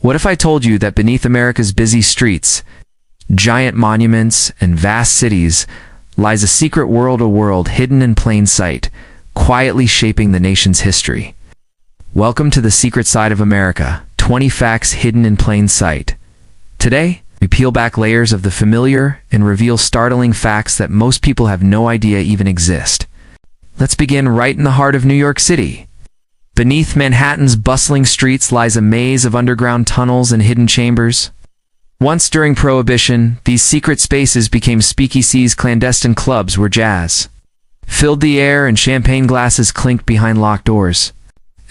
What if I told you that beneath America's busy streets, giant monuments, and vast cities lies a secret world hidden in plain sight, quietly shaping the nation's history? Welcome to the secret side of America, 20 facts hidden in plain sight. Today, we peel back layers of the familiar and reveal startling facts that most people have no idea even exist. Let's begin right in the heart of New York City. Beneath Manhattan's bustling streets lies a maze of underground tunnels and hidden chambers. Once during Prohibition, these secret spaces became speakeasies, clandestine clubs where jazz filled the air and champagne glasses clinked behind locked doors.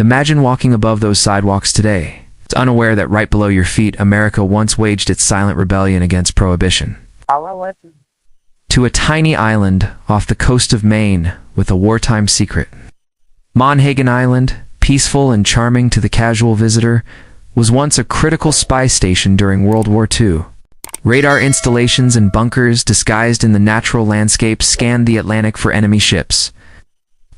Imagine walking above those sidewalks today, unaware that right below your feet, America once waged its silent rebellion against Prohibition. To a tiny island off the coast of Maine with a wartime secret. Monhegan Island, peaceful and charming to the casual visitor, was once a critical spy station during World War II. Radar installations and bunkers disguised in the natural landscape scanned the Atlantic for enemy ships.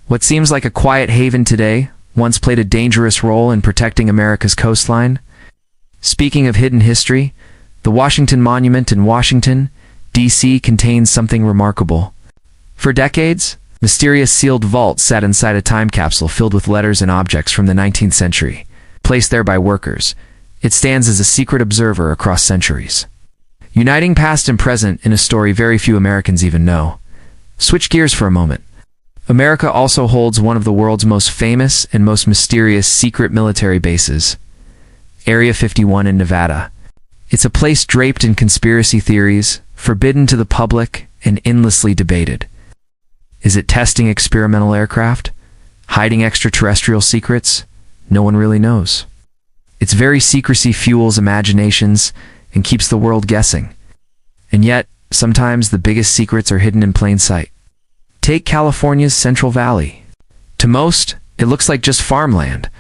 What seems like a quiet haven today once played a dangerous role in protecting America's coastline. Speaking of hidden history, the Washington Monument in Washington, D.C. contains something remarkable. For decades, mysterious sealed vaults sat inside a time capsule filled with letters and objects from the 19th century. Placed there by workers, it stands as a secret observer across centuries, uniting past and present in a story very few Americans even know. Switch gears for a moment. America also holds one of the world's most famous and most mysterious secret military bases, Area 51 in Nevada. It's a place draped in conspiracy theories, forbidden to the public, and endlessly debated. Is it testing experimental aircraft? Hiding extraterrestrial secrets? No one really knows. Its very secrecy fuels imaginations and keeps the world guessing. And yet, sometimes the biggest secrets are hidden in plain sight. Take California's Central Valley. To most, it looks like just farmland,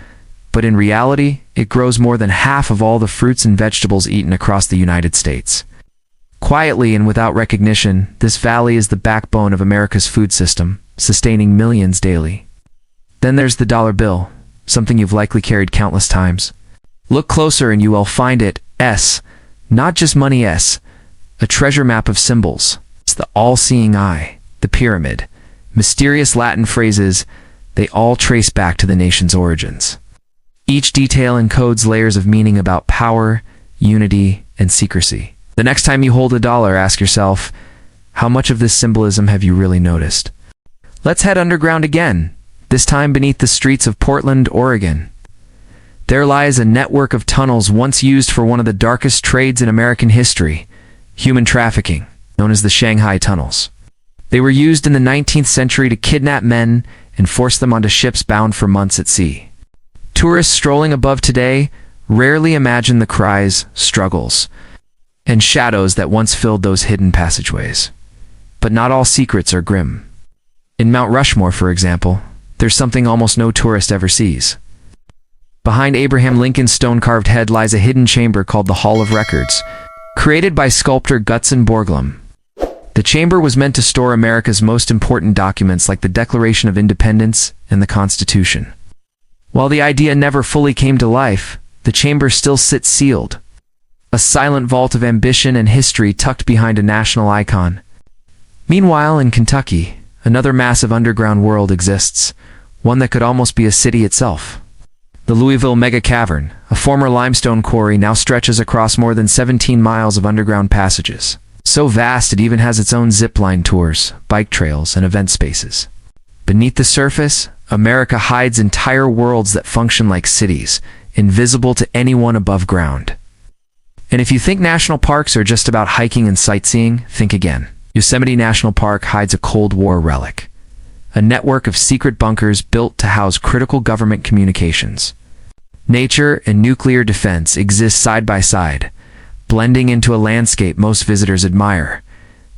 but in reality, it grows more than half of all the fruits and vegetables eaten across the United States. Quietly and without recognition, this valley is the backbone of America's food system, sustaining millions daily. Then there's the dollar bill, something you've likely carried countless times. Look closer and you will find it, S, not just money S, a treasure map of symbols. It's the all-seeing eye, the pyramid, mysterious Latin phrases, they all trace back to the nation's origins. Each detail encodes layers of meaning about power, unity, and secrecy. The next time you hold a dollar, ask yourself, how much of this symbolism have you really noticed? Let's head underground again, this time beneath the streets of Portland, Oregon. There lies a network of tunnels once used for one of the darkest trades in American history, human trafficking, known as the Shanghai Tunnels. They were used in the 19th century to kidnap men and force them onto ships bound for months at sea. Tourists strolling above today rarely imagine the cries, struggles, and shadows that once filled those hidden passageways. But not all secrets are grim. In Mount Rushmore, for example, there's something almost no tourist ever sees. Behind Abraham Lincoln's stone-carved head lies a hidden chamber called the Hall of Records, created by sculptor Gutzon Borglum. The chamber was meant to store America's most important documents like the Declaration of Independence and the Constitution. While the idea never fully came to life, the chamber still sits sealed, a silent vault of ambition and history tucked behind a national icon. Meanwhile, in Kentucky, another massive underground world exists, one that could almost be a city itself. The Louisville Mega Cavern, a former limestone quarry, now stretches across more than 17 miles of underground passages. So vast it even has its own zip-line tours, bike trails, and event spaces. Beneath the surface, America hides entire worlds that function like cities, invisible to anyone above ground. And if you think national parks are just about hiking and sightseeing, think again. Yosemite National Park hides a Cold War relic, a network of secret bunkers built to house critical government communications. Nature and nuclear defense exist side by side, blending into a landscape most visitors admire,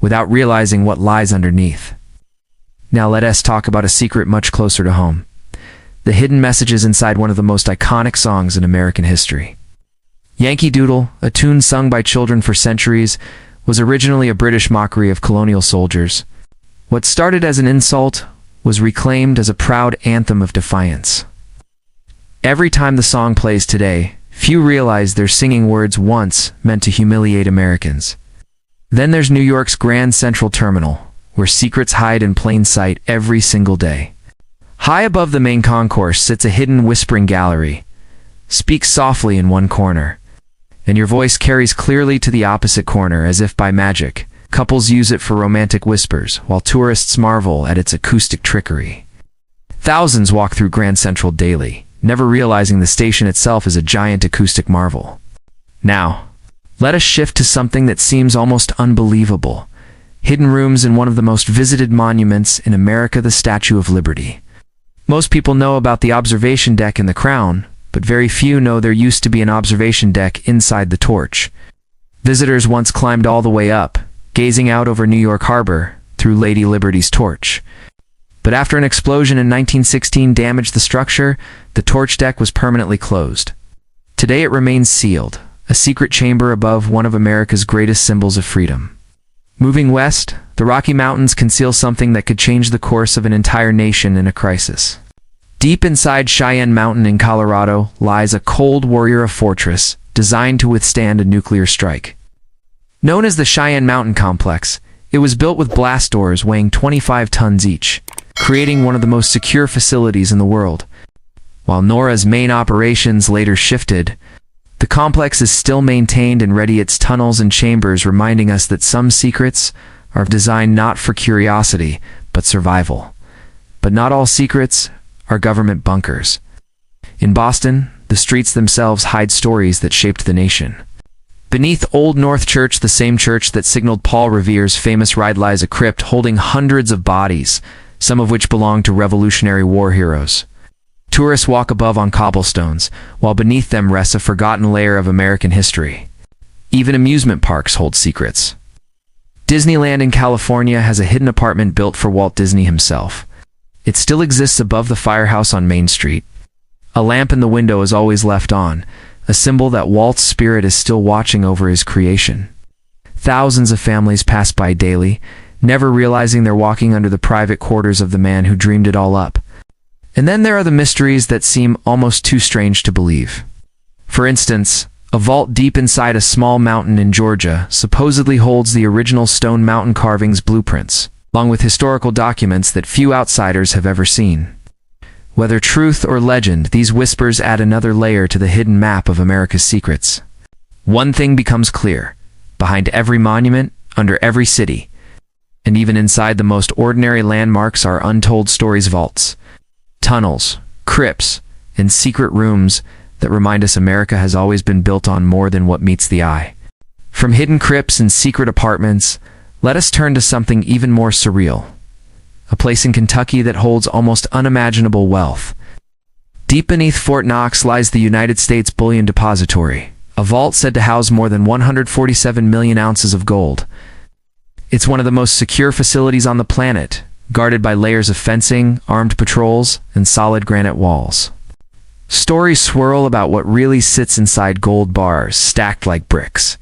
without realizing what lies underneath. Now let us talk about a secret much closer to home. The hidden messages inside one of the most iconic songs in American history. Yankee Doodle, a tune sung by children for centuries, was originally a British mockery of colonial soldiers. What started as an insult was reclaimed as a proud anthem of defiance. Every time the song plays today, Few realize they're singing words once meant to humiliate Americans. Then there's New York's Grand Central Terminal, where secrets hide in plain sight every single day. High above the main concourse sits a hidden whispering gallery. Speak softly in one corner, and your voice carries clearly to the opposite corner as if by magic. Couples use it for romantic whispers, while tourists marvel at its acoustic trickery. Thousands walk through Grand Central daily, never realizing the station itself is a giant acoustic marvel. Now, let us shift to something that seems almost unbelievable. Hidden rooms in one of the most visited monuments in America, the Statue of Liberty. Most people know about the observation deck in the Crown, but very few know there used to be an observation deck inside the torch. Visitors once climbed all the way up, gazing out over New York Harbor through Lady Liberty's torch. But after an explosion in 1916 damaged the structure, the torch deck was permanently closed. Today it remains sealed, a secret chamber above one of America's greatest symbols of freedom. Moving west, the Rocky Mountains conceal something that could change the course of an entire nation in a crisis. Deep inside Cheyenne Mountain in Colorado lies a cold warrior fortress designed to withstand a nuclear strike. Known as the Cheyenne Mountain Complex, it was built with blast doors weighing 25 tons each, creating one of the most secure facilities in the world. While NORAD's main operations later shifted, the complex is still maintained and ready, its tunnels and chambers reminding us that some secrets are designed not for curiosity, but survival. But not all secrets are government bunkers. In Boston, the streets themselves hide stories that shaped the nation. Beneath Old North Church, the same church that signaled Paul Revere's famous ride, lies a crypt holding hundreds of bodies, some of which belong to Revolutionary War heroes. Tourists walk above on cobblestones, while beneath them rests a forgotten layer of American history. Even amusement parks hold secrets. Disneyland in California has a hidden apartment built for Walt Disney himself. It still exists above the firehouse on Main Street. A lamp in the window is always left on, a symbol that Walt's spirit is still watching over his creation. Thousands of families pass by daily, never realizing they're walking under the private quarters of the man who dreamed it all up. And then there are the mysteries that seem almost too strange to believe. For instance, a vault deep inside a small mountain in Georgia supposedly holds the original stone mountain carvings blueprints, along with historical documents that few outsiders have ever seen. Whether truth or legend, these whispers add another layer to the hidden map of America's secrets. One thing becomes clear: behind every monument, under every city, and even inside the most ordinary landmarks are untold stories, vaults, tunnels, crypts, and secret rooms that remind us America has always been built on more than what meets the eye. From hidden crypts and secret apartments, let us turn to something even more surreal. A place in Kentucky that holds almost unimaginable wealth. Deep beneath Fort Knox lies the United States Bullion Depository, a vault said to house more than 147 million ounces of gold. It's one of the most secure facilities on the planet, guarded by layers of fencing, armed patrols, and solid granite walls. Stories swirl about what really sits inside gold bars stacked like bricks.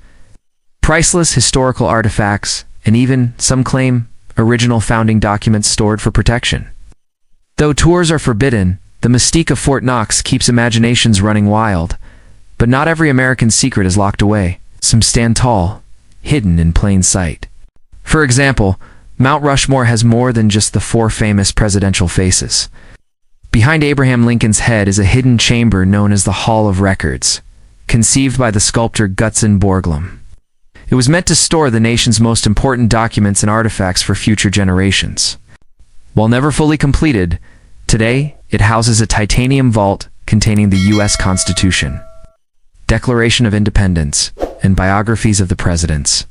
Priceless historical artifacts, and even, some claim, original founding documents stored for protection. Though tours are forbidden, the mystique of Fort Knox keeps imaginations running wild. But not every American secret is locked away. Some stand tall, hidden in plain sight. For example, Mount Rushmore has more than just the 4 famous presidential faces. Behind Abraham Lincoln's head is a hidden chamber known as the Hall of Records, conceived by the sculptor Gutzon Borglum. It was meant to store the nation's most important documents and artifacts for future generations. While never fully completed, today it houses a titanium vault containing the U.S. Constitution, Declaration of Independence, and biographies of the presidents.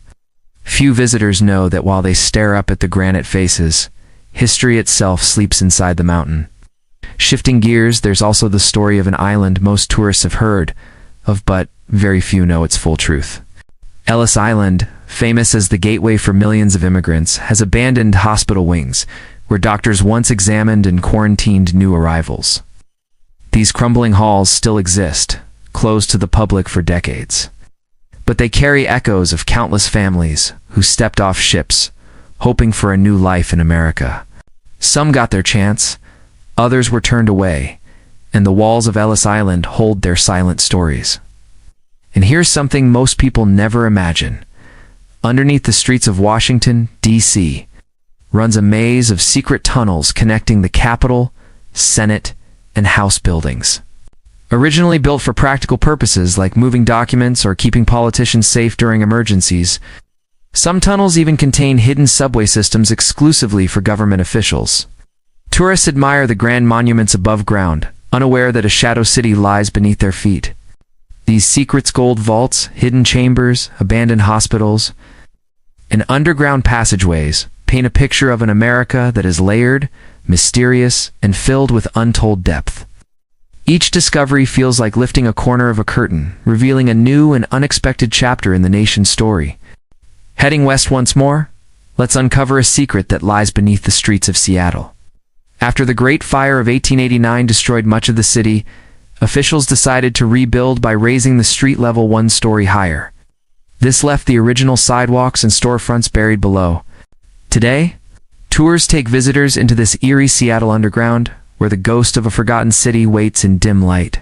Few visitors know that while they stare up at the granite faces, history itself sleeps inside the mountain. Shifting gears, there's also the story of an island most tourists have heard of, but very few know its full truth. Ellis Island, famous as the gateway for millions of immigrants, has abandoned hospital wings, where doctors once examined and quarantined new arrivals. These crumbling halls still exist, closed to the public for decades. But they carry echoes of countless families who stepped off ships, hoping for a new life in America. Some got their chance, others were turned away, and the walls of Ellis Island hold their silent stories. And here's something most people never imagine. Underneath the streets of Washington, D.C., runs a maze of secret tunnels connecting the Capitol, Senate, and House buildings. Originally built for practical purposes like moving documents or keeping politicians safe during emergencies, some tunnels even contain hidden subway systems exclusively for government officials. Tourists admire the grand monuments above ground, unaware that a shadow city lies beneath their feet. These secrets, gold vaults, hidden chambers, abandoned hospitals, and underground passageways paint a picture of an America that is layered, mysterious, and filled with untold depth. Each discovery feels like lifting a corner of a curtain, revealing a new and unexpected chapter in the nation's story. Heading west once more, let's uncover a secret that lies beneath the streets of Seattle. After the Great Fire of 1889 destroyed much of the city, officials decided to rebuild by raising the street level one story higher. This left the original sidewalks and storefronts buried below. Today, tours take visitors into this eerie Seattle underground, where the ghost of a forgotten city waits in dim light.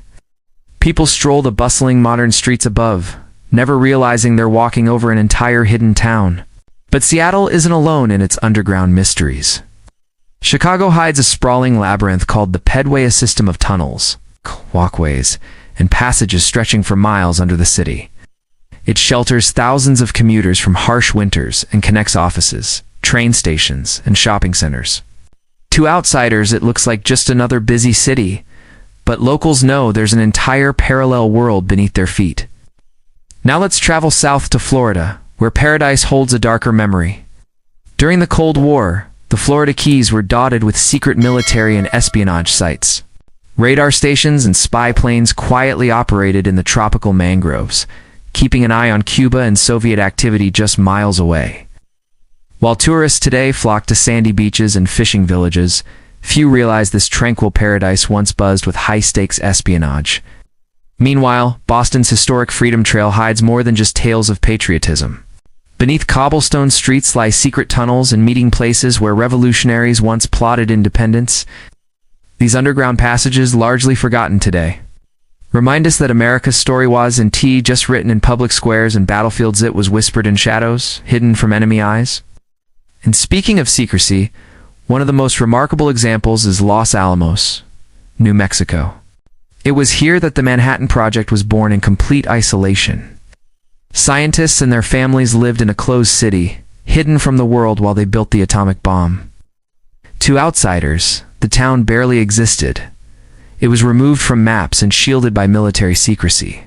People stroll the bustling modern streets above, never realizing they're walking over an entire hidden town. But Seattle isn't alone in its underground mysteries. Chicago hides a sprawling labyrinth called the Pedway, a system of tunnels, walkways, and passages stretching for miles under the city. It shelters thousands of commuters from harsh winters and connects offices, train stations, and shopping centers. To outsiders, it looks like just another busy city, but locals know there's an entire parallel world beneath their feet. Now let's travel south to Florida, where paradise holds a darker memory. During the Cold War, the Florida Keys were dotted with secret military and espionage sites. Radar stations and spy planes quietly operated in the tropical mangroves, keeping an eye on Cuba and Soviet activity just miles away. While tourists today flock to sandy beaches and fishing villages, few realize this tranquil paradise once buzzed with high-stakes espionage. Meanwhile, Boston's historic Freedom Trail hides more than just tales of patriotism. Beneath cobblestone streets lie secret tunnels and meeting places where revolutionaries once plotted independence. These underground passages, largely forgotten today, remind us that America's story wasn't just written in public squares and battlefields. It was whispered in shadows, hidden from enemy eyes. And speaking of secrecy, one of the most remarkable examples is Los Alamos, New Mexico. It was here that the Manhattan Project was born in complete isolation. Scientists and their families lived in a closed city, hidden from the world while they built the atomic bomb. To outsiders, the town barely existed. It was removed from maps and shielded by military secrecy.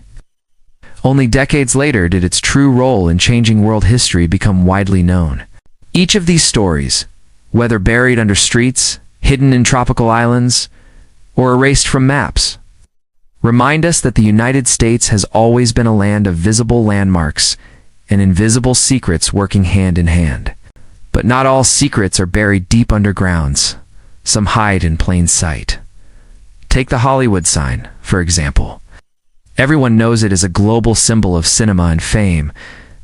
Only decades later did its true role in changing world history become widely known. Each of these stories, whether buried under streets, hidden in tropical islands, or erased from maps, remind us that the United States has always been a land of visible landmarks and invisible secrets working hand in hand. But not all secrets are buried deep undergrounds. Some hide in plain sight. Take the Hollywood sign, for example. Everyone knows it as a global symbol of cinema and fame,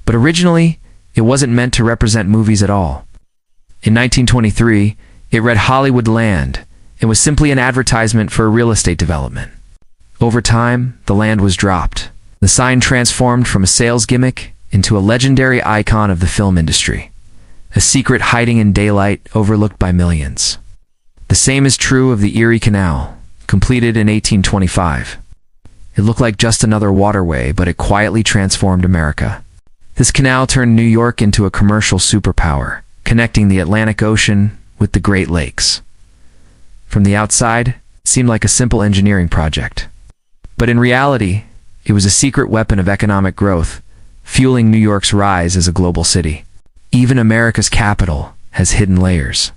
but originally, it wasn't meant to represent movies at all. In 1923, it read Hollywood Land and was simply an advertisement for a real estate development. Over time, the land was dropped. The sign transformed from a sales gimmick into a legendary icon of the film industry, a secret hiding in daylight overlooked by millions. The same is true of the Erie Canal, completed in 1825. It looked like just another waterway, but it quietly transformed America. This canal turned New York into a commercial superpower, connecting the Atlantic Ocean with the Great Lakes. From the outside, it seemed like a simple engineering project. But in reality, it was a secret weapon of economic growth, fueling New York's rise as a global city. Even America's capital has hidden layers.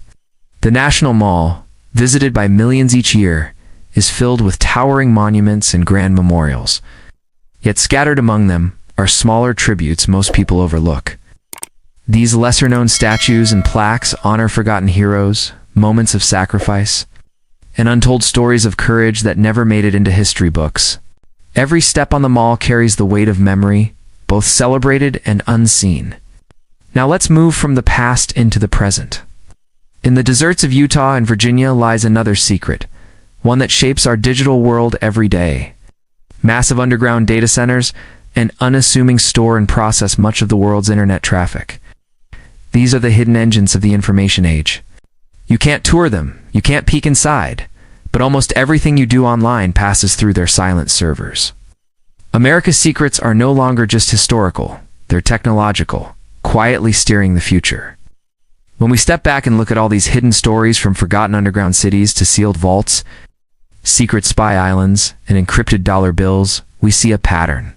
The National Mall, visited by millions each year, is filled with towering monuments and grand memorials. Yet scattered among them are smaller tributes most people overlook. These lesser-known statues and plaques honor forgotten heroes, moments of sacrifice, and untold stories of courage that never made it into history books. Every step on the mall carries the weight of memory, both celebrated and unseen. Now let's move from the past into the present. In the deserts of Utah and Virginia lies another secret, one that shapes our digital world every day. Massive underground data centers, and unassuming store and process much of the world's internet traffic. These are the hidden engines of the information age. You can't tour them, you can't peek inside, but almost everything you do online passes through their silent servers. America's secrets are no longer just historical, they're technological, quietly steering the future. When we step back and look at all these hidden stories, from forgotten underground cities to sealed vaults, secret spy islands, and encrypted dollar bills, we see a pattern.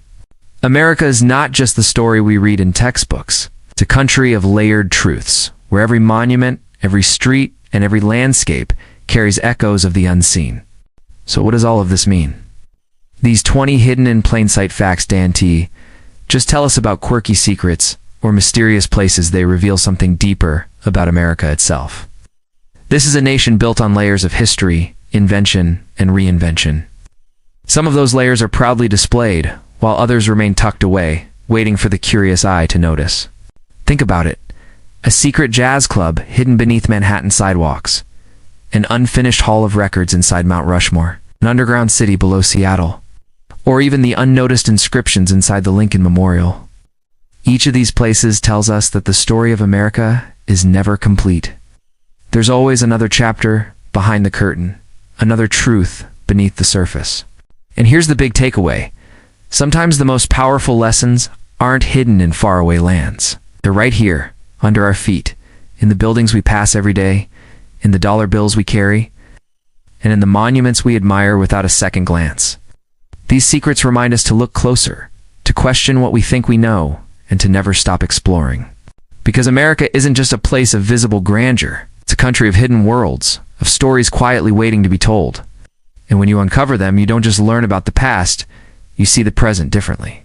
America is not just the story we read in textbooks. It's a country of layered truths, where every monument, every street, and every landscape carries echoes of the unseen. So what does all of this mean? These 20 hidden in plain sight facts, Dan T. Just tell us about quirky secrets or mysterious places they reveal something deeper about America itself. This is a nation built on layers of history, invention, and reinvention. Some of those layers are proudly displayed, while others remain tucked away, waiting for the curious eye to notice. Think about it. A secret jazz club hidden beneath Manhattan sidewalks, an unfinished hall of records inside Mount Rushmore, an underground city below Seattle, or even the unnoticed inscriptions inside the Lincoln Memorial. Each of these places tells us that the story of America is never complete. There's always another chapter behind the curtain, another truth beneath the surface. And here's the big takeaway. Sometimes the most powerful lessons aren't hidden in faraway lands. They're right here, under our feet, in the buildings we pass every day, in the dollar bills we carry, and in the monuments we admire without a second glance. These secrets remind us to look closer, to question what we think we know, and to never stop exploring. Because America isn't just a place of visible grandeur, it's a country of hidden worlds, of stories quietly waiting to be told. And when you uncover them, you don't just learn about the past, you see the present differently.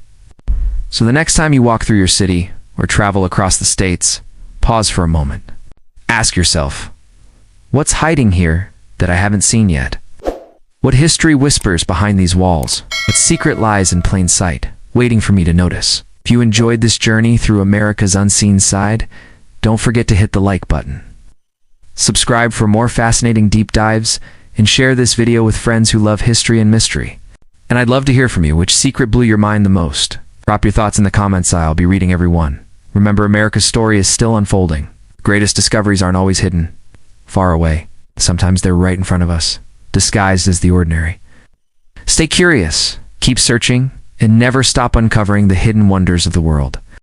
So the next time you walk through your city, or travel across the states, pause for a moment. Ask yourself, what's hiding here that I haven't seen yet? What history whispers behind these walls? What secret lies in plain sight, waiting for me to notice? If you enjoyed this journey through America's unseen side, don't forget to hit the like button. Subscribe for more fascinating deep dives, and share this video with friends who love history and mystery. And I'd love to hear from you. Which secret blew your mind the most? Drop your thoughts in the comments. I'll be reading every one. Remember, America's story is still unfolding. The greatest discoveries aren't always hidden, far away. Sometimes they're right in front of us, disguised as the ordinary. Stay curious, keep searching, and never stop uncovering the hidden wonders of the world.